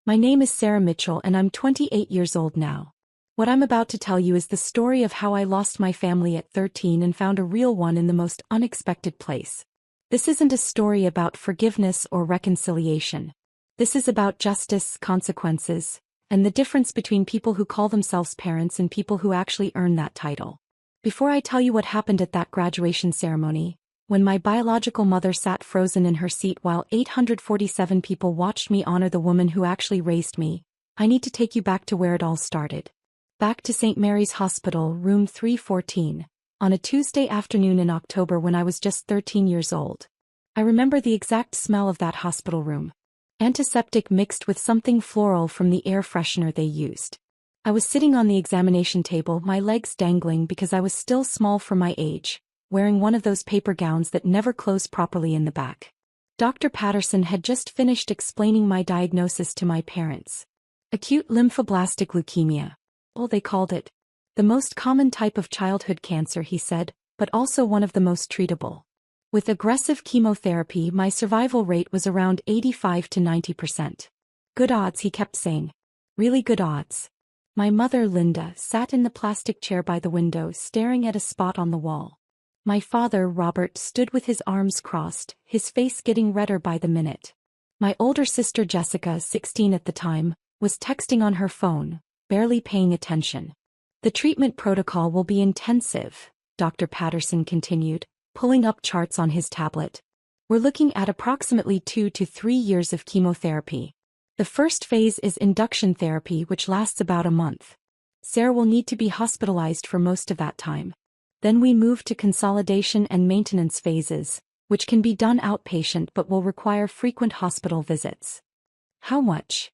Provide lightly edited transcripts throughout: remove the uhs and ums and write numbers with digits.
My name is Sarah Mitchell and I'm 28 years old now. What I'm about to tell you is the story of how I lost my family at 13 and found a real one in the most unexpected place. This isn't a story about forgiveness or reconciliation. This is about justice, consequences, and the difference between people who call themselves parents and people who actually earn that title. Before I tell you what happened at that graduation ceremony, when my biological mother sat frozen in her seat while 847 people watched me honor the woman who actually raised me, I need to take you back to where it all started. Back to St. Mary's Hospital, room 314, on a Tuesday afternoon in October when I was just 13 years old. I remember the exact smell of that hospital room. Antiseptic mixed with something floral from the air freshener they used. I was sitting on the examination table, my legs dangling because I was still small for my age, wearing one of those paper gowns that never close properly in the back. Dr. Patterson had just finished explaining my diagnosis to my parents. Acute lymphoblastic leukemia. Well, they called it. The most common type of childhood cancer, he said, but also one of the most treatable. With aggressive chemotherapy, my survival rate was around 85 to 90%. Good odds, he kept saying. Really good odds. My mother, Linda, sat in the plastic chair by the window, staring at a spot on the wall. My father, Robert, stood with his arms crossed, his face getting redder by the minute. My older sister, Jessica, 16 at the time, was texting on her phone, barely paying attention. The treatment protocol will be intensive, Dr. Patterson continued, pulling up charts on his tablet. We're looking at approximately 2 to 3 years of chemotherapy. The first phase is induction therapy, which lasts about a month. Sarah will need to be hospitalized for most of that time. Then we move to consolidation and maintenance phases, which can be done outpatient but will require frequent hospital visits. How much?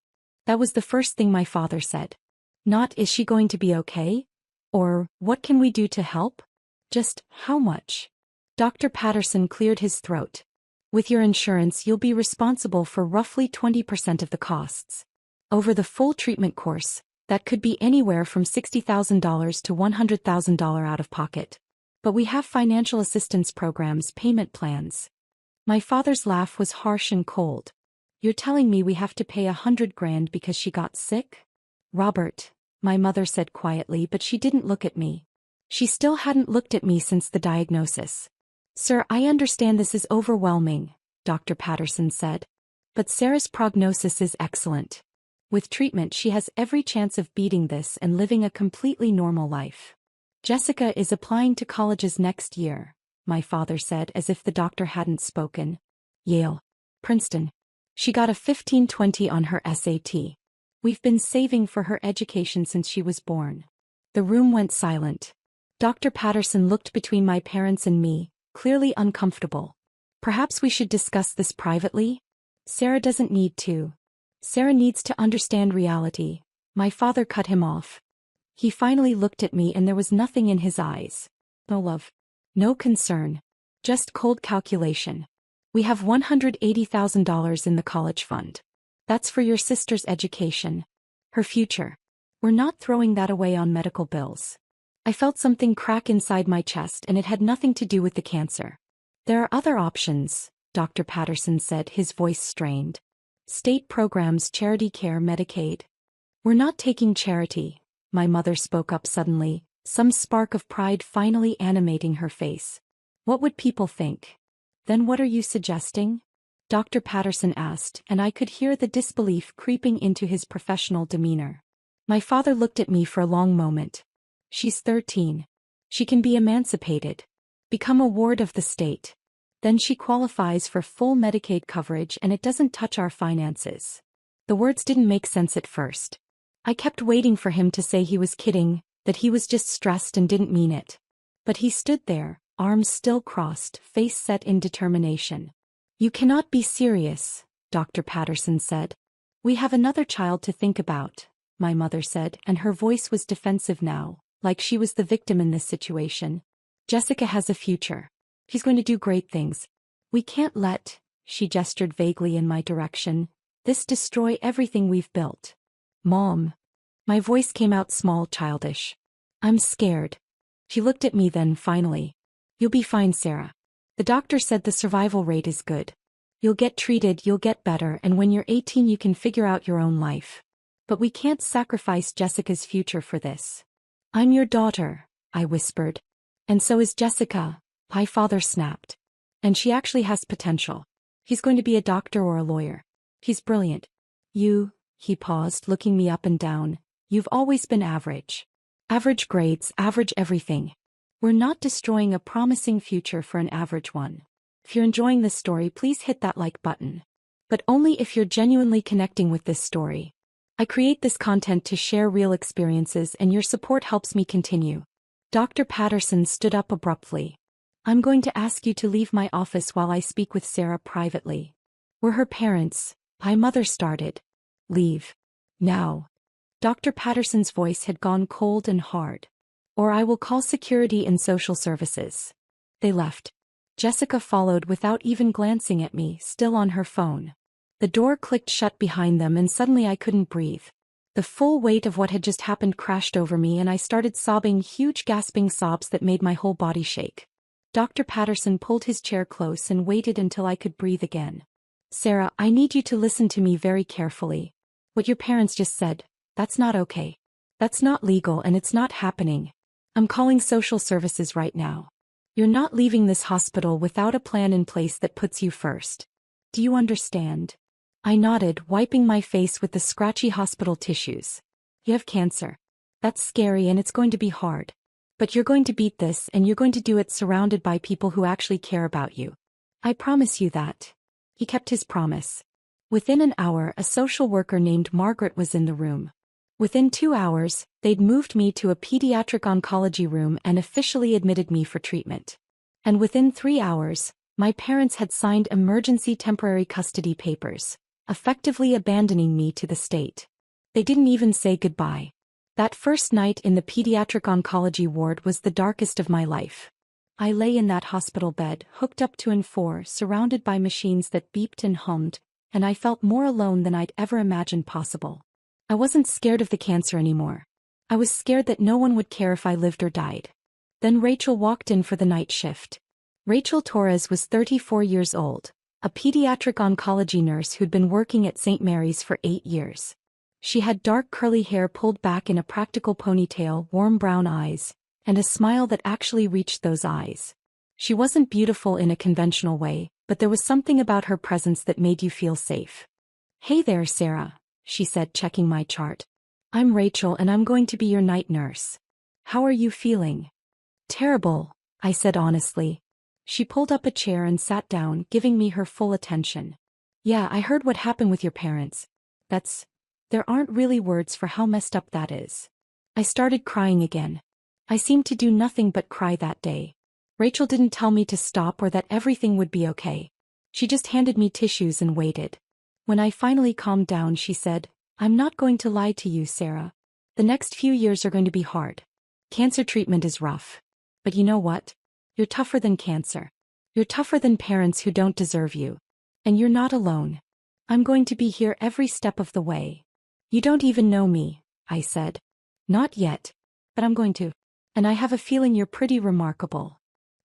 That was the first thing my father said. Not, is she going to be okay? Or, what can we do to help? Just, how much? Dr. Patterson cleared his throat. With your insurance, you'll be responsible for roughly 20% of the costs. Over the full treatment course, that could be anywhere from $60,000 to $100,000 out of pocket. But we have financial assistance programs, payment plans. My father's laugh was harsh and cold. You're telling me we have to pay $100,000 because she got sick? Robert, my mother said quietly, but she didn't look at me. She still hadn't looked at me since the diagnosis. Sir, I understand this is overwhelming, Dr. Patterson said. But Sarah's prognosis is excellent. With treatment, she has every chance of beating this and living a completely normal life. Jessica is applying to colleges next year, my father said as if the doctor hadn't spoken. Yale. Princeton. She got a 1520 on her SAT. We've been saving for her education since she was born. The room went silent. Dr. Patterson looked between my parents and me, clearly uncomfortable. Perhaps we should discuss this privately? Sarah doesn't need to. Sarah needs to understand reality. My father cut him off. He finally looked at me and there was nothing in his eyes. No love. No concern. Just cold calculation. We have $180,000 in the college fund. That's for your sister's education. Her future. We're not throwing that away on medical bills. I felt something crack inside my chest and it had nothing to do with the cancer. There are other options, Dr. Patterson said, his voice strained. State programs, charity care, Medicaid. We're not taking charity, my mother spoke up suddenly, some spark of pride finally animating her face. What would people think? Then what are you suggesting? Dr. Patterson asked, and I could hear the disbelief creeping into his professional demeanor. My father looked at me for a long moment. She's 13. She can be emancipated. Become a ward of the state. Then she qualifies for full Medicaid coverage and it doesn't touch our finances. The words didn't make sense at first. I kept waiting for him to say he was kidding, that he was just stressed and didn't mean it. But he stood there, arms still crossed, face set in determination. You cannot be serious, Dr. Patterson said. We have another child to think about, my mother said, and her voice was defensive now, like she was the victim in this situation. Jessica has a future. She's going to do great things. We can't let, she gestured vaguely in my direction, this destroy everything we've built. Mom. My voice came out small, childish. I'm scared. She looked at me then, finally. You'll be fine, Sarah. The doctor said the survival rate is good. You'll get treated, you'll get better, and when you're 18 you can figure out your own life. But we can't sacrifice Jessica's future for this. I'm your daughter, I whispered. And so is Jessica, my father snapped. And she actually has potential. He's going to be a doctor or a lawyer. He's brilliant. He paused, looking me up and down. You've always been average. Average grades, average everything. We're not destroying a promising future for an average one. If you're enjoying this story, please hit that like button. But only if you're genuinely connecting with this story. I create this content to share real experiences, and your support helps me continue. Dr. Patterson stood up abruptly. I'm going to ask you to leave my office while I speak with Sarah privately. We're her parents, my mother started. Leave. Now. Dr. Patterson's voice had gone cold and hard. Or I will call security and social services. They left. Jessica followed without even glancing at me, still on her phone. The door clicked shut behind them and suddenly I couldn't breathe. The full weight of what had just happened crashed over me and I started sobbing, huge gasping sobs that made my whole body shake. Dr. Patterson pulled his chair close and waited until I could breathe again. Sarah, I need you to listen to me very carefully. What your parents just said, that's not okay. That's not legal and it's not happening. I'm calling social services right now. You're not leaving this hospital without a plan in place that puts you first. Do you understand? I nodded, wiping my face with the scratchy hospital tissues. You have cancer. That's scary and it's going to be hard. But you're going to beat this and you're going to do it surrounded by people who actually care about you. I promise you that. He kept his promise. Within an hour, a social worker named Margaret was in the room. Within 2 hours, they'd moved me to a pediatric oncology room and officially admitted me for treatment. And within 3 hours, my parents had signed emergency temporary custody papers, effectively abandoning me to the state. They didn't even say goodbye. That first night in the pediatric oncology ward was the darkest of my life. I lay in that hospital bed, hooked up to N4, surrounded by machines that beeped and hummed, and I felt more alone than I'd ever imagined possible. I wasn't scared of the cancer anymore. I was scared that no one would care if I lived or died. Then Rachel walked in for the night shift. Rachel Torres was 34 years old, a pediatric oncology nurse who'd been working at St. Mary's for 8 years. She had dark curly hair pulled back in a practical ponytail, warm brown eyes, and a smile that actually reached those eyes. She wasn't beautiful in a conventional way, but there was something about her presence that made you feel safe. Hey there, Sarah, she said, checking my chart. I'm Rachel and I'm going to be your night nurse. How are you feeling? Terrible, I said honestly. She pulled up a chair and sat down, giving me her full attention. Yeah, I heard what happened with your parents. There aren't really words for how messed up that is. I started crying again. I seemed to do nothing but cry that day. Rachel didn't tell me to stop or that everything would be okay. She just handed me tissues and waited. When I finally calmed down, she said, I'm not going to lie to you, Sarah. The next few years are going to be hard. Cancer treatment is rough. But you know what? You're tougher than cancer. You're tougher than parents who don't deserve you. And you're not alone. I'm going to be here every step of the way. You don't even know me, I said. Not yet. But I'm going to. And I have a feeling you're pretty remarkable.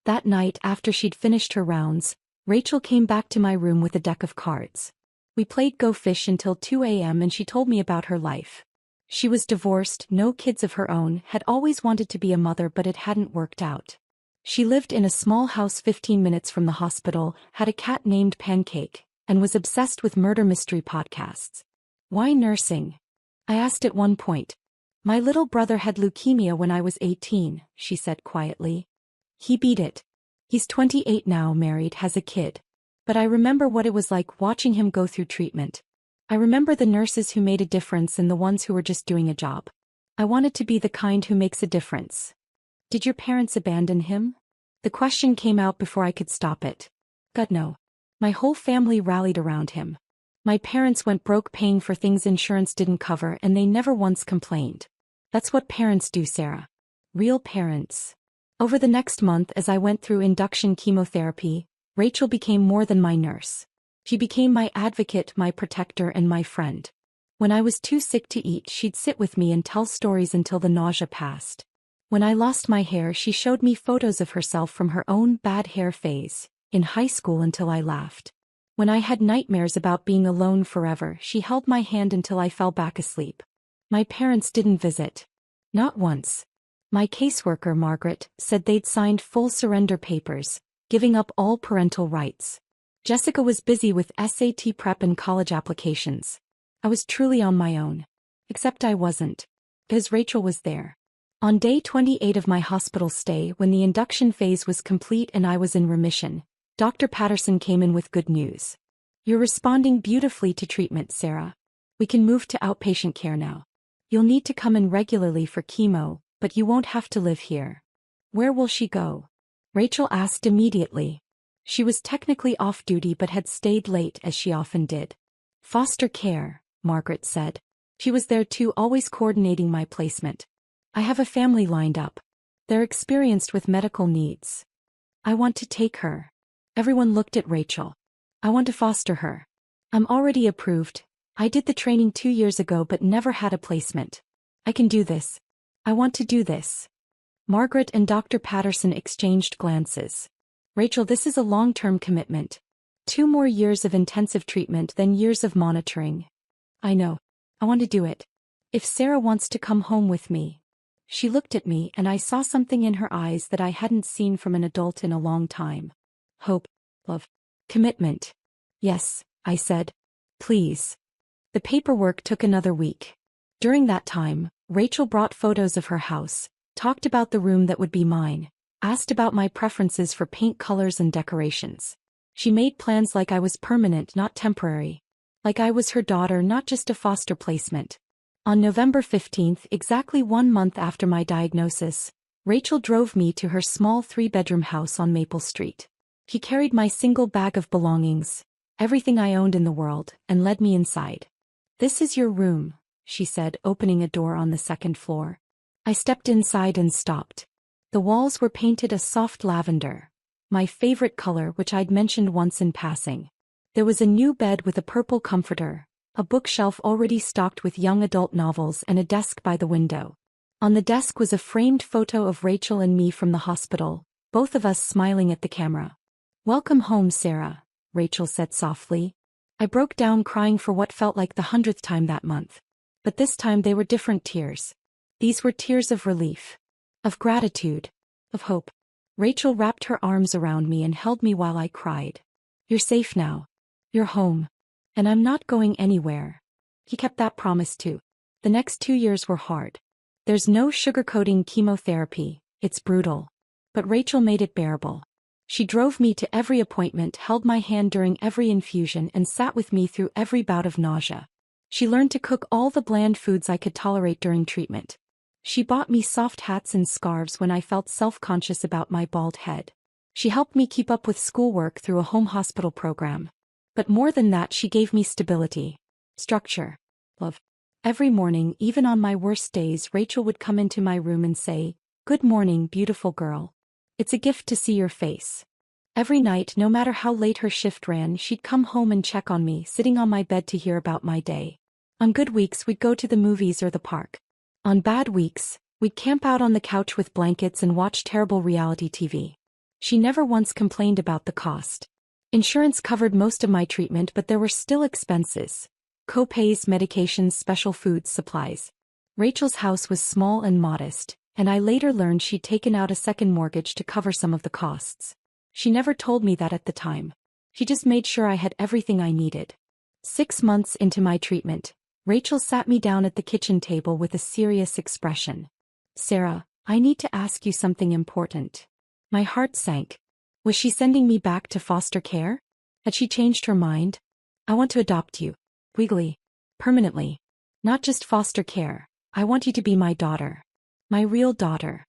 That night, after she'd finished her rounds, Rachel came back to my room with a deck of cards. We played Go Fish until 2 a.m. and she told me about her life. She was divorced, no kids of her own, had always wanted to be a mother but it hadn't worked out. She lived in a small house 15 minutes from the hospital, had a cat named Pancake, and was obsessed with murder mystery podcasts. Why nursing? I asked at one point. My little brother had leukemia when I was 18, she said quietly. He beat it. He's 28 now, married, has a kid. But I remember what it was like watching him go through treatment. I remember the nurses who made a difference and the ones who were just doing a job. I wanted to be the kind who makes a difference. Did your parents abandon him? The question came out before I could stop it. God, no. My whole family rallied around him. My parents went broke paying for things insurance didn't cover and they never once complained. That's what parents do, Sarah. Real parents. Over the next month, as I went through induction chemotherapy, Rachel became more than my nurse. She became my advocate, my protector, and my friend. When I was too sick to eat, she'd sit with me and tell stories until the nausea passed. When I lost my hair, she showed me photos of herself from her own bad hair phase, in high school, until I laughed. When I had nightmares about being alone forever, she held my hand until I fell back asleep. My parents didn't visit. Not once. My caseworker, Margaret, said they'd signed full surrender papers, giving up all parental rights. Jessica was busy with SAT prep and college applications. I was truly on my own. Except I wasn't. Because Rachel was there. On day 28 of my hospital stay, when the induction phase was complete and I was in remission, Dr. Patterson came in with good news. You're responding beautifully to treatment, Sarah. We can move to outpatient care now. You'll need to come in regularly for chemo, but you won't have to live here. Where will she go? Rachel asked immediately. She was technically off duty but had stayed late as she often did. Foster care, Margaret said. She was there too, always coordinating my placement. I have a family lined up. They're experienced with medical needs. I want to take her. Everyone looked at Rachel. I want to foster her. I'm already approved. I did the training 2 years ago but never had a placement. I can do this. I want to do this. Margaret and Dr. Patterson exchanged glances. Rachel, this is a long-term commitment. 2 more years of intensive treatment, then years of monitoring. I know. I want to do it. If Sarah wants to come home with me. She looked at me and I saw something in her eyes that I hadn't seen from an adult in a long time. Hope, love, commitment. Yes, I said. Please. The paperwork took another week. During that time, Rachel brought photos of her house, talked about the room that would be mine, asked about my preferences for paint colors and decorations. She made plans like I was permanent, not temporary. Like I was her daughter, not just a foster placement. On November 15th, exactly 1 month after my diagnosis, Rachel drove me to her small 3-bedroom house on Maple Street. She carried my single bag of belongings, everything I owned in the world, and led me inside. This is your room, she said, opening a door on the 2nd floor. I stepped inside and stopped. The walls were painted a soft lavender, my favorite color, which I'd mentioned once in passing. There was a new bed with a purple comforter, a bookshelf already stocked with young adult novels, and a desk by the window. On the desk was a framed photo of Rachel and me from the hospital, both of us smiling at the camera. Welcome home, Sarah, Rachel said softly. I broke down crying for what felt like the 100th time that month. But this time they were different tears. These were tears of relief, of gratitude, of hope. Rachel wrapped her arms around me and held me while I cried. You're safe now. You're home. And I'm not going anywhere. He kept that promise too. The next 2 years were hard. There's no sugarcoating chemotherapy, it's brutal. But Rachel made it bearable. She drove me to every appointment, held my hand during every infusion, and sat with me through every bout of nausea. She learned to cook all the bland foods I could tolerate during treatment. She bought me soft hats and scarves when I felt self-conscious about my bald head. She helped me keep up with schoolwork through a home hospital program. But more than that, she gave me stability, structure, love. Every morning, even on my worst days, Rachel would come into my room and say, "Good morning, beautiful girl. It's a gift to see your face." Every night, no matter how late her shift ran, she'd come home and check on me, sitting on my bed to hear about my day. On good weeks, we'd go to the movies or the park. On bad weeks, we'd camp out on the couch with blankets and watch terrible reality TV. She never once complained about the cost. Insurance covered most of my treatment, but there were still expenses. Co-pays, medications, special foods, supplies. Rachel's house was small and modest, and I later learned she'd taken out a second mortgage to cover some of the costs. She never told me that at the time. She just made sure I had everything I needed. 6 months into my treatment, Rachel sat me down at the kitchen table with a serious expression. "Sarah, I need to ask you something important." My heart sank. Was she sending me back to foster care? Had she changed her mind? "I want to adopt you. Legally. Permanently. Not just foster care. I want you to be my daughter. My real daughter.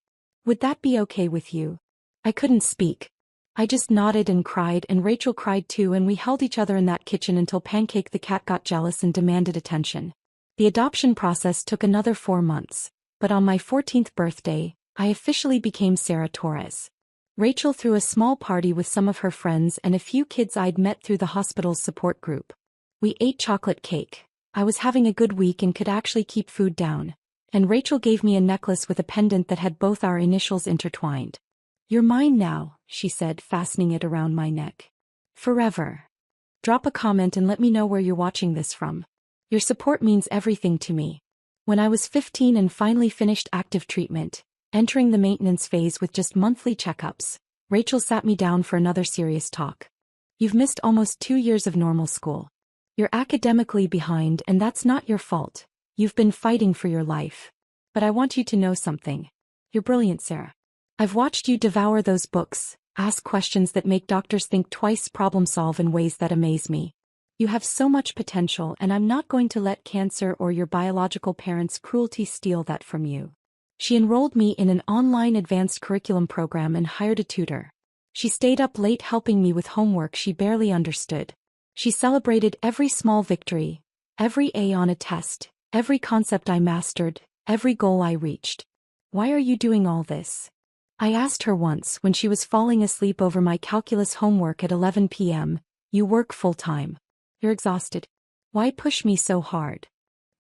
Would that be okay with you?" I couldn't speak. I just nodded and cried, and Rachel cried too, and we held each other in that kitchen until Pancake the cat got jealous and demanded attention. The adoption process took another 4 months, but on my 14th birthday, I officially became Sarah Torres. Rachel threw a small party with some of her friends and a few kids I'd met through the hospital's support group. We ate chocolate cake. I was having a good week and could actually keep food down. And Rachel gave me a necklace with a pendant that had both our initials intertwined. "You're mine now," she said, fastening it around my neck. "Forever." Drop a comment and let me know where you're watching this from. Your support means everything to me. When I was 15 and finally finished active treatment, entering the maintenance phase with just monthly checkups, Rachel sat me down for another serious talk. You've missed almost 2 years of normal school. You're academically behind, and that's not your fault. You've been fighting for your life. But I want you to know something. You're brilliant, Sarah. I've watched you devour those books, ask questions that make doctors think twice, problem solve in ways that amaze me. You have so much potential, and I'm not going to let cancer or your biological parents' cruelty steal that from you. She enrolled me in an online advanced curriculum program and hired a tutor. She stayed up late helping me with homework she barely understood. She celebrated every small victory, every A on a test, every concept I mastered, every goal I reached. Why are you doing all this? I asked her once when she was falling asleep over my calculus homework at 11 p.m., You work full-time. You're exhausted. Why push me so hard?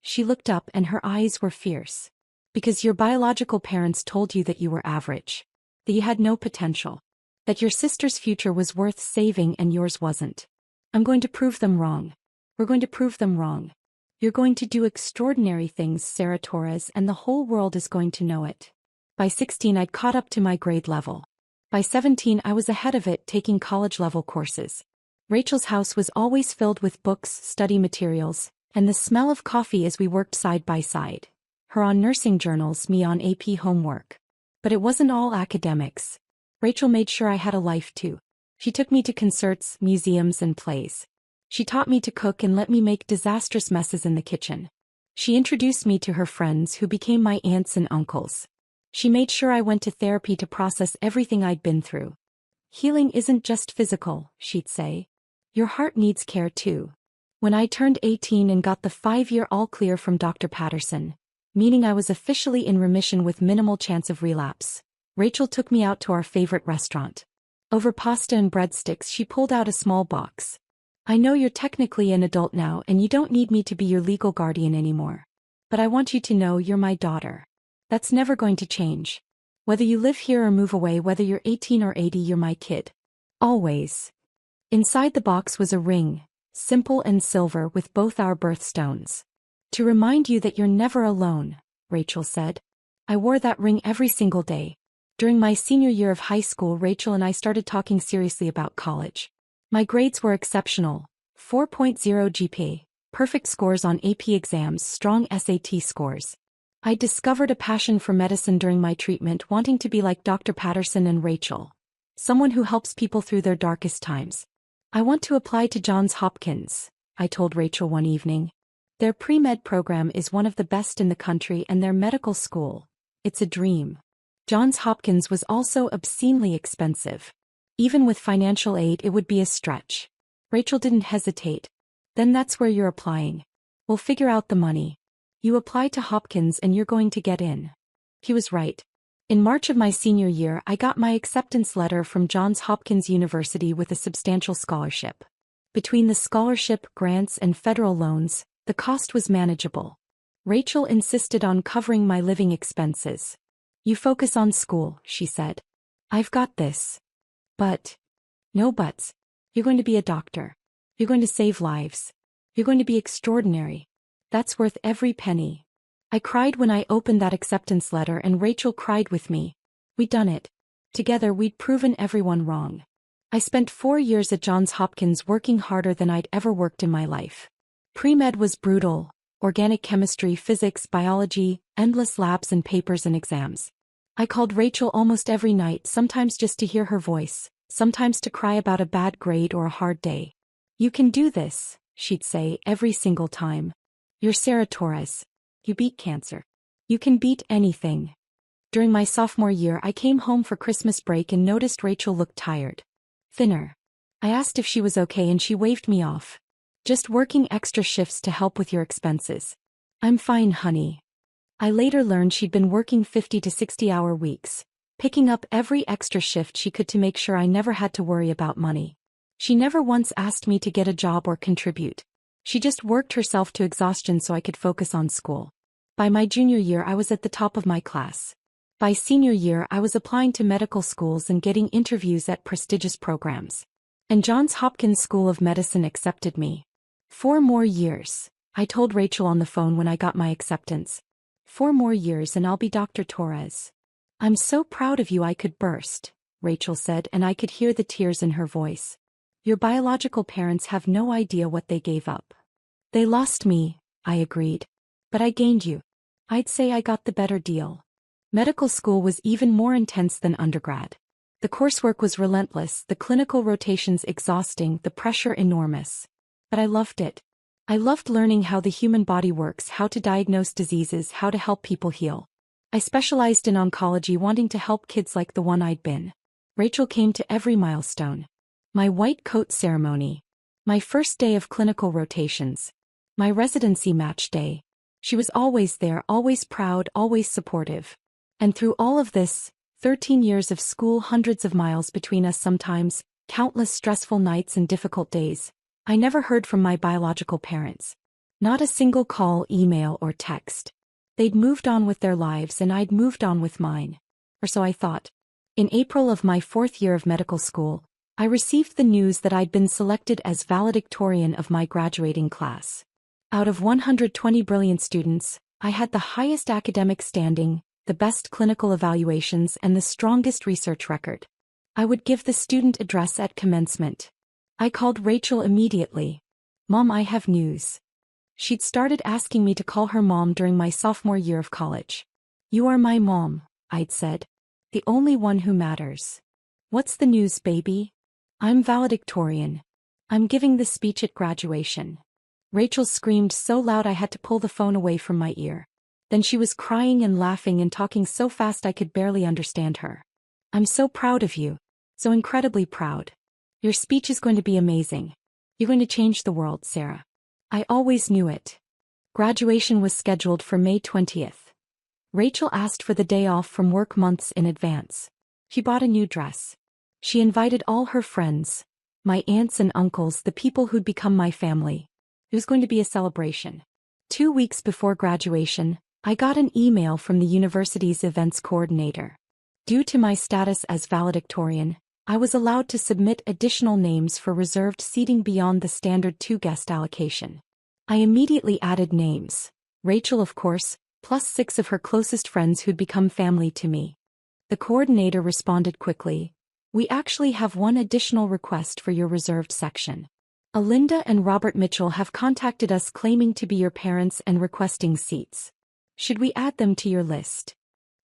She looked up and her eyes were fierce. Because your biological parents told you that you were average. That you had no potential. That your sister's future was worth saving and yours wasn't. I'm going to prove them wrong. We're going to prove them wrong. You're going to do extraordinary things, Sarah Torres, and the whole world is going to know it. By 16 I'd caught up to my grade level. By 17 I was ahead of it, taking college-level courses. Rachel's house was always filled with books, study materials, and the smell of coffee as we worked side by side. Her on nursing journals, me on AP homework. But it wasn't all academics. Rachel made sure I had a life too. She took me to concerts, museums, and plays. She taught me to cook and let me make disastrous messes in the kitchen. She introduced me to her friends who became my aunts and uncles. She made sure I went to therapy to process everything I'd been through. Healing isn't just physical, she'd say. Your heart needs care too. When I turned 18 and got the 5-year all-clear from Dr. Patterson, meaning I was officially in remission with minimal chance of relapse, Rachel took me out to our favorite restaurant. Over pasta and breadsticks she pulled out a small box. I know you're technically an adult now and you don't need me to be your legal guardian anymore. But I want you to know you're my daughter. That's never going to change. Whether you live here or move away, whether you're 18 or 80, you're my kid. Always. Inside the box was a ring, simple and silver with both our birthstones. To remind you that you're never alone, Rachel said. I wore that ring every single day. During my senior year of high school, Rachel and I started talking seriously about college. My grades were exceptional, 4.0 GPA, perfect scores on AP exams, strong SAT scores. I discovered a passion for medicine during my treatment, wanting to be like Dr. Patterson and Rachel, someone who helps people through their darkest times. I want to apply to Johns Hopkins, I told Rachel one evening. Their pre-med program is one of the best in the country and their medical school. It's a dream. Johns Hopkins was also obscenely expensive. Even with financial aid it would be a stretch. Rachel didn't hesitate. Then that's where you're applying. We'll figure out the money. You apply to Hopkins and you're going to get in. He was right. In March of my senior year I got my acceptance letter from Johns Hopkins University with a substantial scholarship. Between the scholarship, grants, and federal loans, the cost was manageable. Rachel insisted on covering my living expenses. You focus on school, she said. I've got this. But. No buts. You're going to be a doctor. You're going to save lives. You're going to be extraordinary. That's worth every penny. I cried when I opened that acceptance letter and Rachel cried with me. We'd done it. Together we'd proven everyone wrong. I spent 4 years at Johns Hopkins working harder than I'd ever worked in my life. Pre-med was brutal. Organic chemistry, physics, biology, endless labs and papers and exams. I called Rachel almost every night, sometimes just to hear her voice, sometimes to cry about a bad grade or a hard day. You can do this, she'd say every single time. You're Sarah Torres. You beat cancer. You can beat anything. During my sophomore year I came home for Christmas break and noticed Rachel looked tired. Thinner. I asked if she was okay and she waved me off. Just working extra shifts to help with your expenses. I'm fine, honey. I later learned she'd been working 50 to 60-hour weeks, picking up every extra shift she could to make sure I never had to worry about money. She never once asked me to get a job or contribute. She just worked herself to exhaustion so I could focus on school. By my junior year I was at the top of my class. By senior year I was applying to medical schools and getting interviews at prestigious programs. And Johns Hopkins School of Medicine accepted me. 4 more years, I told Rachel on the phone when I got my acceptance. 4 more years and I'll be Dr. Torres. I'm so proud of you I could burst, Rachel said, and I could hear the tears in her voice. Your biological parents have no idea what they gave up. They lost me, I agreed. But I gained you. I'd say I got the better deal. Medical school was even more intense than undergrad. The coursework was relentless, the clinical rotations exhausting, the pressure enormous. But I loved it. I loved learning how the human body works, how to diagnose diseases, how to help people heal. I specialized in oncology, wanting to help kids like the one I'd been. Rachel came to every milestone. My white coat ceremony. My first day of clinical rotations. My residency match day. She was always there, always proud, always supportive. And through all of this, 13 years of school, hundreds of miles between us sometimes, countless stressful nights and difficult days, I never heard from my biological parents. Not a single call, email, or text. They'd moved on with their lives and I'd moved on with mine. Or so I thought. In April of my 4th year of medical school, I received the news that I'd been selected as valedictorian of my graduating class. Out of 120 brilliant students, I had the highest academic standing, the best clinical evaluations, and the strongest research record. I would give the student address at commencement. I called Rachel immediately. Mom, I have news. She'd started asking me to call her mom during my sophomore year of college. You are my mom, I'd said. The only one who matters. What's the news, baby? I'm valedictorian. I'm giving the speech at graduation. Rachel screamed so loud I had to pull the phone away from my ear. Then she was crying and laughing and talking so fast I could barely understand her. I'm so proud of you. So incredibly proud. Your speech is going to be amazing. You're going to change the world, Sarah. I always knew it. Graduation was scheduled for May 20th. Rachel asked for the day off from work months in advance. She bought a new dress. She invited all her friends, my aunts and uncles, the people who'd become my family. It was going to be a celebration. 2 weeks before graduation, I got an email from the university's events coordinator. Due to my status as valedictorian, I was allowed to submit additional names for reserved seating beyond the standard 2-guest allocation. I immediately added names. Rachel, of course, plus 6 of her closest friends who'd become family to me. The coordinator responded quickly. We actually have one additional request for your reserved section. Alinda and Robert Mitchell have contacted us claiming to be your parents and requesting seats. Should we add them to your list?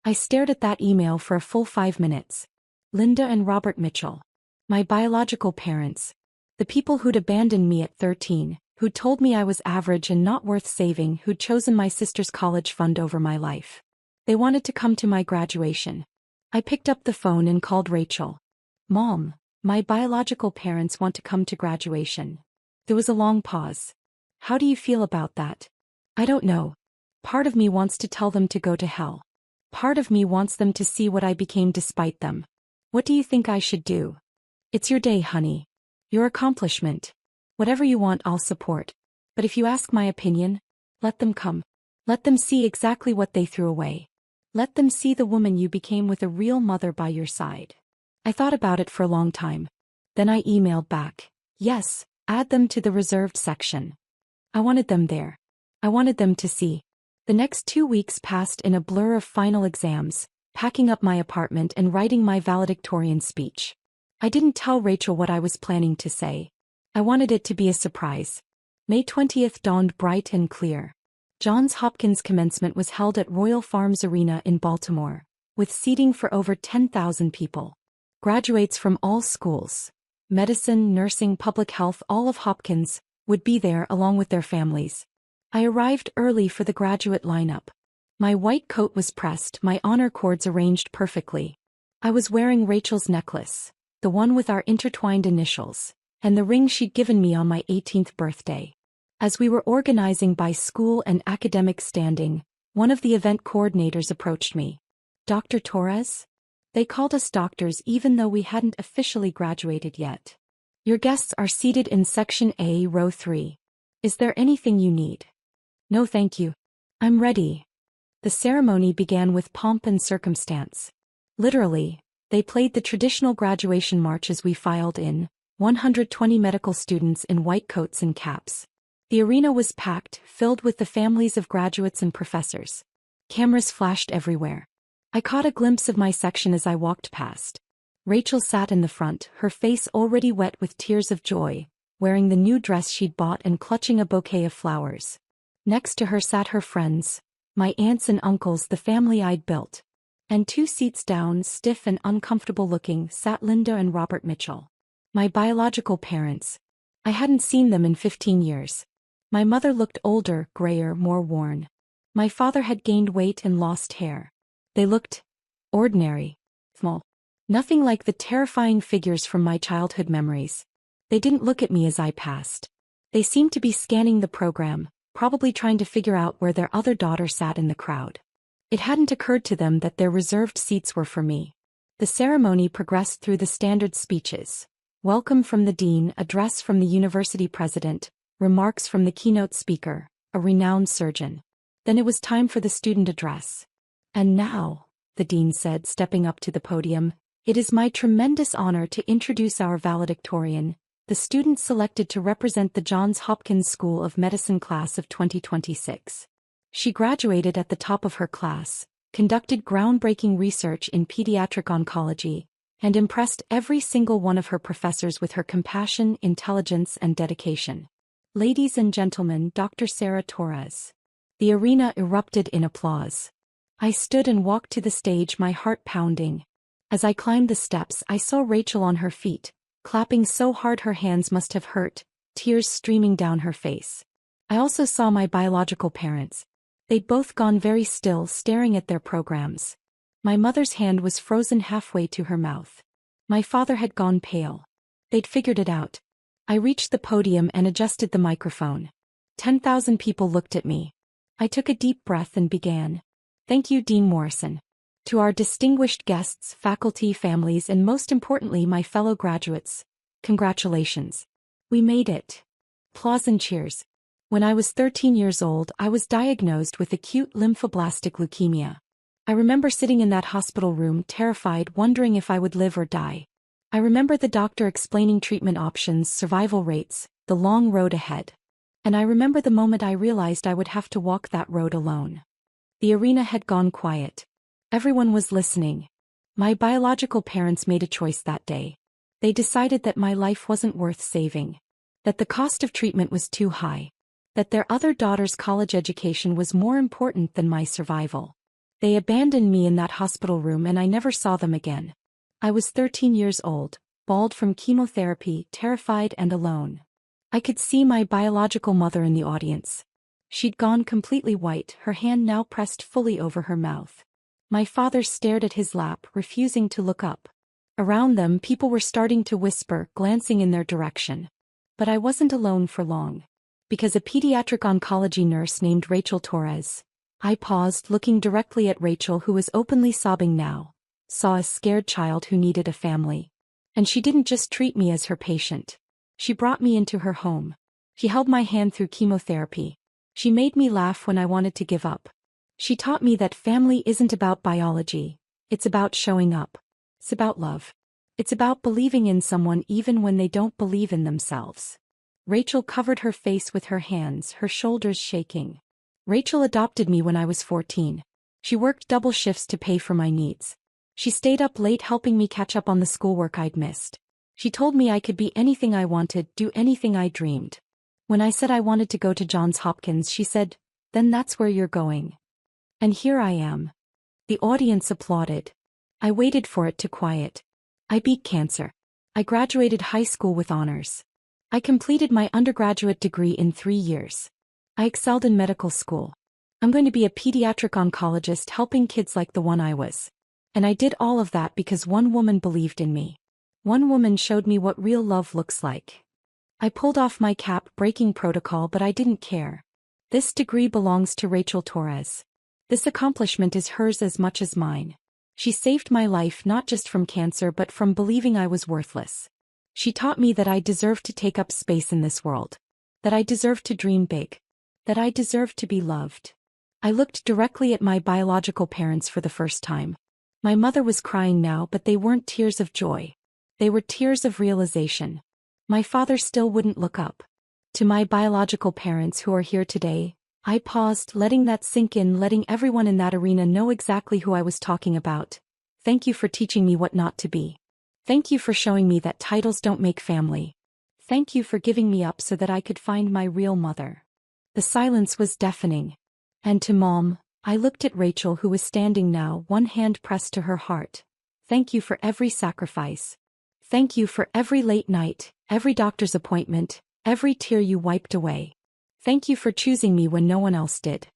I stared at that email for a full 5 minutes. Linda and Robert Mitchell. My biological parents. The people who'd abandoned me at 13, who'd told me I was average and not worth saving, who'd chosen my sister's college fund over my life. They wanted to come to my graduation. I picked up the phone and called Rachel. Mom, my biological parents want to come to graduation. There was a long pause. How do you feel about that? I don't know. Part of me wants to tell them to go to hell. Part of me wants them to see what I became despite them. What do you think I should do? It's your day, honey. Your accomplishment. Whatever you want, I'll support. But if you ask my opinion, let them come. Let them see exactly what they threw away. Let them see the woman you became with a real mother by your side. I thought about it for a long time. Then I emailed back. Yes, add them to the reserved section. I wanted them there. I wanted them to see. The next 2 weeks passed in a blur of final exams, packing up my apartment and writing my valedictorian speech. I didn't tell Rachel what I was planning to say. I wanted it to be a surprise. May 20th dawned bright and clear. Johns Hopkins commencement was held at Royal Farms Arena in Baltimore, with seating for over 10,000 people. Graduates from all schools, medicine, nursing, public health, all of Hopkins, would be there along with their families. I arrived early for the graduate lineup. My white coat was pressed, my honor cords arranged perfectly. I was wearing Rachel's necklace, the one with our intertwined initials, and the ring she'd given me on my 18th birthday. As we were organizing by school and academic standing, one of the event coordinators approached me. Dr. Torres? They called us doctors even though we hadn't officially graduated yet. Your guests are seated in Section A, Row 3. Is there anything you need? No, thank you. I'm ready. The ceremony began with pomp and circumstance. Literally, they played the traditional graduation march as we filed in, 120 medical students in white coats and caps. The arena was packed, filled with the families of graduates and professors. Cameras flashed everywhere. I caught a glimpse of my section as I walked past. Rachel sat in the front, her face already wet with tears of joy, wearing the new dress she'd bought and clutching a bouquet of flowers. Next to her sat her friends, my aunts and uncles, the family I'd built. And 2 seats down, stiff and uncomfortable looking, sat Linda and Robert Mitchell. My biological parents. I hadn't seen them in 15 years. My mother looked older, grayer, more worn. My father had gained weight and lost hair. They looked ordinary, small. Nothing like the terrifying figures from my childhood memories. They didn't look at me as I passed. They seemed to be scanning the program, probably trying to figure out where their other daughter sat in the crowd. It hadn't occurred to them that their reserved seats were for me. The ceremony progressed through the standard speeches. Welcome from the dean, address from the university president, remarks from the keynote speaker, a renowned surgeon. Then it was time for the student address. And now, the dean said, stepping up to the podium, it is my tremendous honor to introduce our valedictorian, the student selected to represent the Johns Hopkins School of Medicine class of 2026. She graduated at the top of her class, conducted groundbreaking research in pediatric oncology, and impressed every single one of her professors with her compassion, intelligence, and dedication. Ladies and gentlemen, Dr. Sarah Torres. The arena erupted in applause. I stood and walked to the stage, my heart pounding. As I climbed the steps, I saw Rachel on her feet, clapping so hard her hands must have hurt, tears streaming down her face. I also saw my biological parents. They'd both gone very still, staring at their programs. My mother's hand was frozen halfway to her mouth. My father had gone pale. They'd figured it out. I reached the podium and adjusted the microphone. 10,000 people looked at me. I took a deep breath and began. Thank you, Dean Morrison. To our distinguished guests, faculty, families, and most importantly, my fellow graduates, congratulations. We made it. Applause and cheers. When I was 13 years old, I was diagnosed with acute lymphoblastic leukemia. I remember sitting in that hospital room, terrified, wondering if I would live or die. I remember the doctor explaining treatment options, survival rates, the long road ahead. And I remember the moment I realized I would have to walk that road alone. The arena had gone quiet. Everyone was listening. My biological parents made a choice that day. They decided that my life wasn't worth saving. That the cost of treatment was too high. That their other daughter's college education was more important than my survival. They abandoned me in that hospital room and I never saw them again. I was 13 years old, bald from chemotherapy, terrified and alone. I could see my biological mother in the audience. She'd gone completely white, her hand now pressed fully over her mouth. My father stared at his lap, refusing to look up. Around them, people were starting to whisper, glancing in their direction. But I wasn't alone for long. Because a pediatric oncology nurse named Rachel Torres. I paused, looking directly at Rachel, who was openly sobbing now. Saw a scared child who needed a family. And she didn't just treat me as her patient. She brought me into her home. She held my hand through chemotherapy. She made me laugh when I wanted to give up. She taught me that family isn't about biology. It's about showing up. It's about love. It's about believing in someone even when they don't believe in themselves. Rachel covered her face with her hands, her shoulders shaking. Rachel adopted me when I was 14. She worked double shifts to pay for my needs. She stayed up late helping me catch up on the schoolwork I'd missed. She told me I could be anything I wanted, do anything I dreamed. When I said I wanted to go to Johns Hopkins, she said, "Then that's where you're going." And here I am. The audience applauded. I waited for it to quiet. I beat cancer. I graduated high school with honors. I completed my undergraduate degree in 3 years. I excelled in medical school. I'm going to be a pediatric oncologist helping kids like the one I was. And I did all of that because one woman believed in me. One woman showed me what real love looks like. I pulled off my cap, breaking protocol, but I didn't care. This degree belongs to Rachel Torres. This accomplishment is hers as much as mine. She saved my life not just from cancer but from believing I was worthless. She taught me that I deserved to take up space in this world. That I deserved to dream big. That I deserved to be loved. I looked directly at my biological parents for the first time. My mother was crying now, but they weren't tears of joy. They were tears of realization. My father still wouldn't look up. To my biological parents who are here today, I paused, letting that sink in, letting everyone in that arena know exactly who I was talking about. Thank you for teaching me what not to be. Thank you for showing me that titles don't make family. Thank you for giving me up so that I could find my real mother. The silence was deafening. And to Mom, I looked at Rachel, who was standing now, one hand pressed to her heart. Thank you for every sacrifice. Thank you for every late night, every doctor's appointment, every tear you wiped away. Thank you for choosing me when no one else did.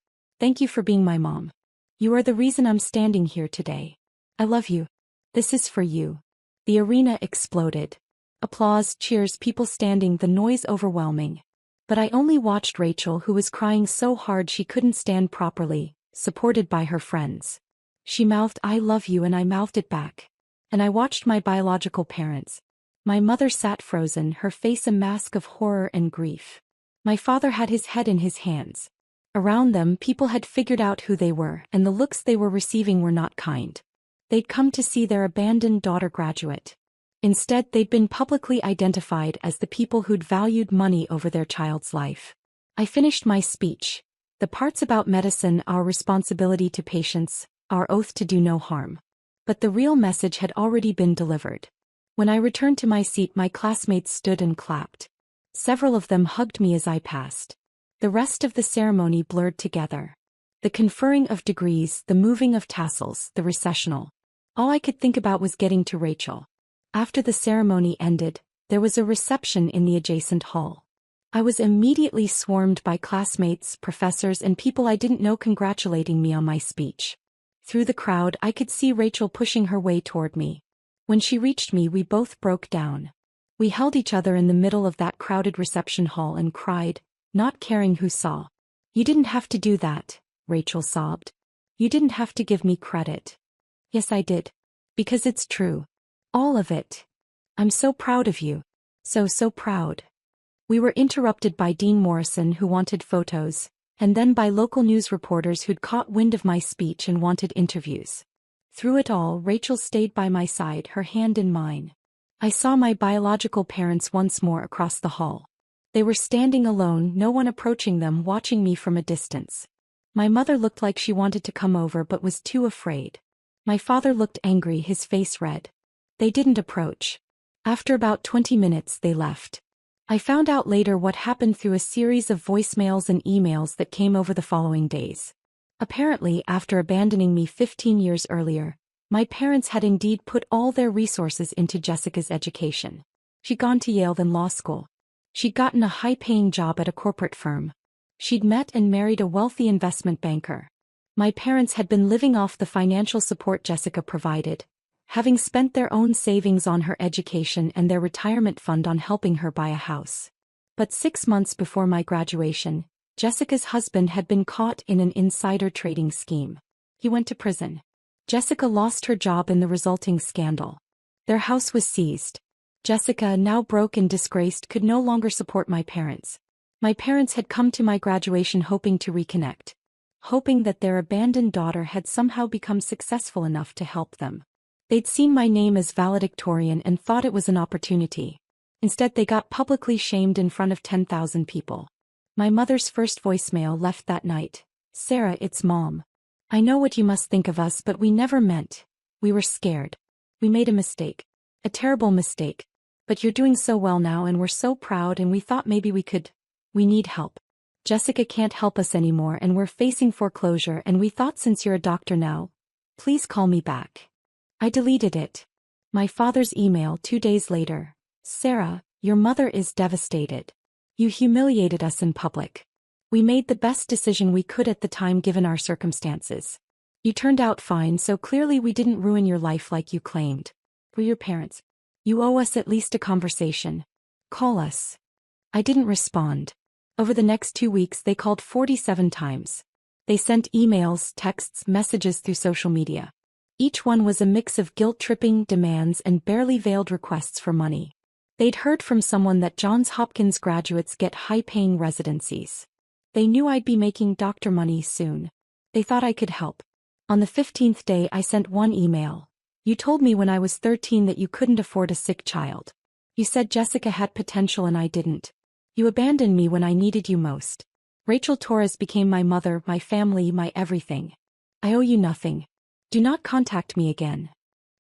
Thank you for being my mom. You are the reason I'm standing here today. I love you. This is for you. The arena exploded. Applause, cheers, people standing, the noise overwhelming. But I only watched Rachel, who was crying so hard she couldn't stand properly, supported by her friends. She mouthed, "I love you," and I mouthed it back. And I watched my biological parents. My mother sat frozen, her face a mask of horror and grief. My father had his head in his hands. Around them, people had figured out who they were, and the looks they were receiving were not kind. They'd come to see their abandoned daughter graduate. Instead, they'd been publicly identified as the people who'd valued money over their child's life. I finished my speech. The parts about medicine, our responsibility to patients, our oath to do no harm. But the real message had already been delivered. When I returned to my seat, my classmates stood and clapped. Several of them hugged me as I passed. The rest of the ceremony blurred together. The conferring of degrees, the moving of tassels, the recessional. All I could think about was getting to Rachel. After the ceremony ended, there was a reception in the adjacent hall. I was immediately swarmed by classmates, professors, and people I didn't know congratulating me on my speech. Through the crowd, I could see Rachel pushing her way toward me. When she reached me, we both broke down. We held each other in the middle of that crowded reception hall and cried, not caring who saw. "You didn't have to do that," Rachel sobbed. "You didn't have to give me credit." "Yes, I did. Because it's true. All of it. I'm so proud of you. So proud." We were interrupted by Dean Morrison, who wanted photos, and then by local news reporters who'd caught wind of my speech and wanted interviews. Through it all, Rachel stayed by my side, her hand in mine. I saw my biological parents once more across the hall. They were standing alone, no one approaching them, watching me from a distance. My mother looked like she wanted to come over but was too afraid. My father looked angry, his face red. They didn't approach. After about 20 minutes, they left. I found out later what happened through a series of voicemails and emails that came over the following days. Apparently, after abandoning me 15 years earlier, my parents had indeed put all their resources into Jessica's education. She'd gone to Yale, then law school. She'd gotten a high-paying job at a corporate firm. She'd met and married a wealthy investment banker. My parents had been living off the financial support Jessica provided, having spent their own savings on her education and their retirement fund on helping her buy a house. But 6 months before my graduation, Jessica's husband had been caught in an insider trading scheme. He went to prison. Jessica lost her job in the resulting scandal. Their house was seized. Jessica, now broke and disgraced, could no longer support my parents. My parents had come to my graduation hoping to reconnect. Hoping that their abandoned daughter had somehow become successful enough to help them. They'd seen my name as valedictorian and thought it was an opportunity. Instead, they got publicly shamed in front of 10,000 people. My mother's first voicemail left that night. "Sarah, it's Mom. I know what you must think of us, but we never meant. We were scared. We made a mistake. A terrible mistake. But you're doing so well now and we're so proud and we thought maybe we could. We need help. Jessica can't help us anymore and we're facing foreclosure and we thought since you're a doctor now, please call me back." I deleted it. My father's email 2 days later. "Sarah, your mother is devastated. You humiliated us in public. We made the best decision we could at the time given our circumstances. You turned out fine, so clearly we didn't ruin your life like you claimed. We're your parents. You owe us at least a conversation. Call us." I didn't respond. Over the next 2 weeks they called 47 times. They sent emails, texts, messages through social media. Each one was a mix of guilt-tripping demands and barely veiled requests for money. They'd heard from someone that Johns Hopkins graduates get high-paying residencies. They knew I'd be making doctor money soon. They thought I could help. On the 15th day I sent one email. "You told me when I was 13 that you couldn't afford a sick child. You said Jessica had potential and I didn't. You abandoned me when I needed you most. Rachel Torres became my mother, my family, my everything. I owe you nothing. Do not contact me again.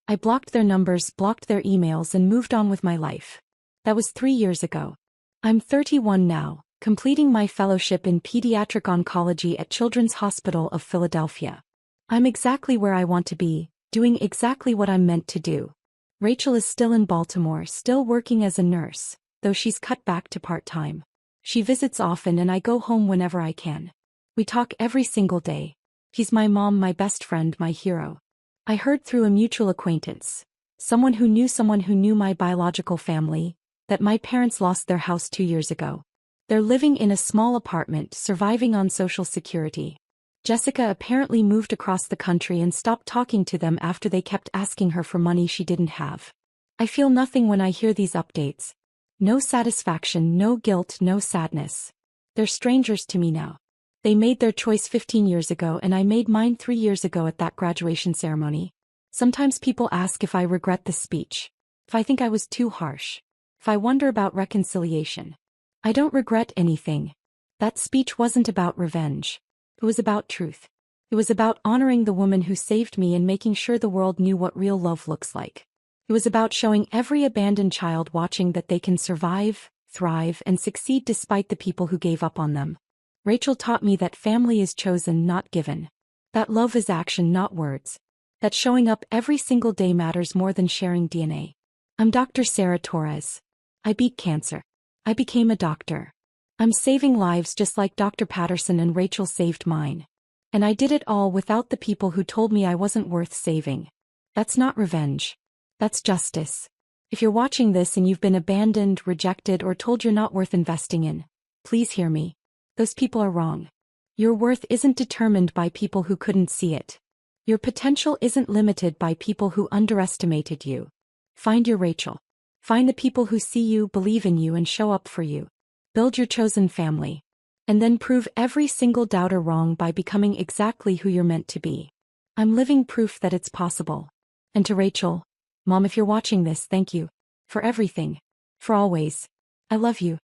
I blocked their numbers, blocked their emails, and moved on with my life. That was 3 years ago. I'm 31 now, completing my fellowship in pediatric oncology at Children's Hospital of Philadelphia. I'm exactly where I want to be, doing exactly what I'm meant to do. Rachel is still in Baltimore, still working as a nurse, though she's cut back to part-time. She visits often and I go home whenever I can. We talk every single day. She's my mom, my best friend, my hero. I heard through a mutual acquaintance, someone who knew my biological family, that my parents lost their house 2 years ago. They're living in a small apartment, surviving on Social Security. Jessica apparently moved across the country and stopped talking to them after they kept asking her for money she didn't have. I feel nothing when I hear these updates. No satisfaction, no guilt, no sadness. They're strangers to me now. They made their choice 15 years ago and I made mine 3 years ago at that graduation ceremony. Sometimes people ask if I regret the speech. If I think I was too harsh. If I wonder about reconciliation. I don't regret anything. That speech wasn't about revenge. It was about truth. It was about honoring the woman who saved me and making sure the world knew what real love looks like. It was about showing every abandoned child watching that they can survive, thrive, and succeed despite the people who gave up on them. Rachel taught me that family is chosen, not given. That love is action, not words. That showing up every single day matters more than sharing DNA. I'm Dr. Sarah Torres. I beat cancer. I became a doctor. I'm saving lives just like Dr. Patterson and Rachel saved mine. And I did it all without the people who told me I wasn't worth saving. That's not revenge. That's justice. If you're watching this and you've been abandoned, rejected, or told you're not worth investing in, please hear me. Those people are wrong. Your worth isn't determined by people who couldn't see it. Your potential isn't limited by people who underestimated you. Find your Rachel. Find the people who see you, believe in you, and show up for you. Build your chosen family. And then prove every single doubter wrong by becoming exactly who you're meant to be. I'm living proof that it's possible. And to Rachel, Mom, if you're watching this, thank you. For everything. For always. I love you.